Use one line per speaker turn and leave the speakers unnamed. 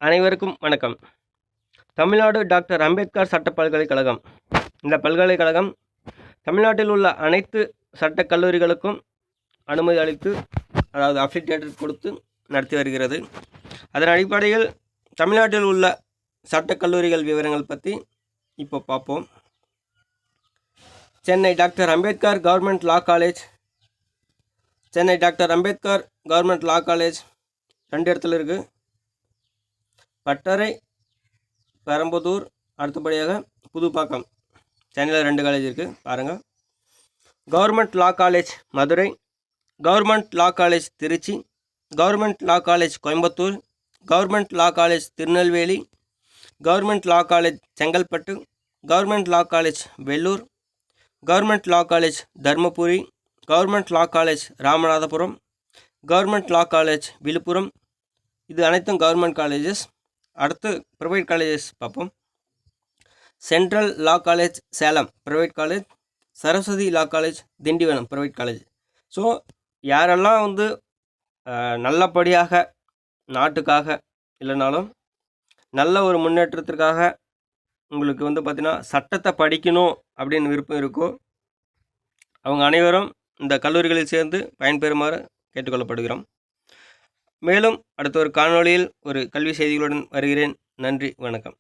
அனைவருக்கும் வணக்கம். தமிழ்நாடு டாக்டர் அம்பேத்கர் சட்ட பல்கலைக்கழகம். இந்த பல்கலைக்கழகம் தமிழ்நாட்டில் உள்ள அனைத்து சட்டக் கல்லூரிகளுக்கும் அனுமதி அளித்து, அதாவது அஃபிலியேட்டட் கொடுத்து நடத்தி வருகிறது. அதன் அடிப்படையில் தமிழ்நாட்டில் உள்ள சட்டக் கல்லூரிகள் விவரங்கள் பற்றி இப்போ பார்ப்போம். Chennai doctor Ambedkar government law college. Chennai doctor Ambedkar government law college 2 இடத்துல இருக்குது. பட்டறை, பெரம்புதூர், அடுத்தபடியாக புதுப்பாக்கம். சென்னையில் 2 காலேஜ் இருக்குது, பாருங்கள். Government law college Madurai, government law college Tiruchi, government law college Coimbatore, government law college Tirunelveli, government law college Chengalpattu, government law college Vellore, government law college Dharmapuri, government law college Ramanathapuram, government law college Villupuram. இது அனைத்தும் government colleges. அடுத்து ப்ரைவேட் காலேஜஸ் பார்ப்போம். Central law college Salem private college, Saraswathi law college Tindivanam private college. So யாரெல்லாம் நல்லபடியாக நாட்டுக்காக இல்லைனாலும் நல்ல ஒரு முன்னேற்றத்திற்காக உங்களுக்கு பார்த்திங்கன்னா சட்டத்தை படிக்கணும் அப்படின்னு விருப்பம் இருக்கோ, அவங்க அனைவரும் இந்த கல்லூரிகளில் சேர்ந்து பயன்பெறுமாறு கேட்டுக்கொள்ளப்படுகிறோம். மேலும் அடுத்த ஒரு காணொளியில் ஒரு கல்வி செய்திகளுடன் வருகிறேன். நன்றி, வணக்கம்.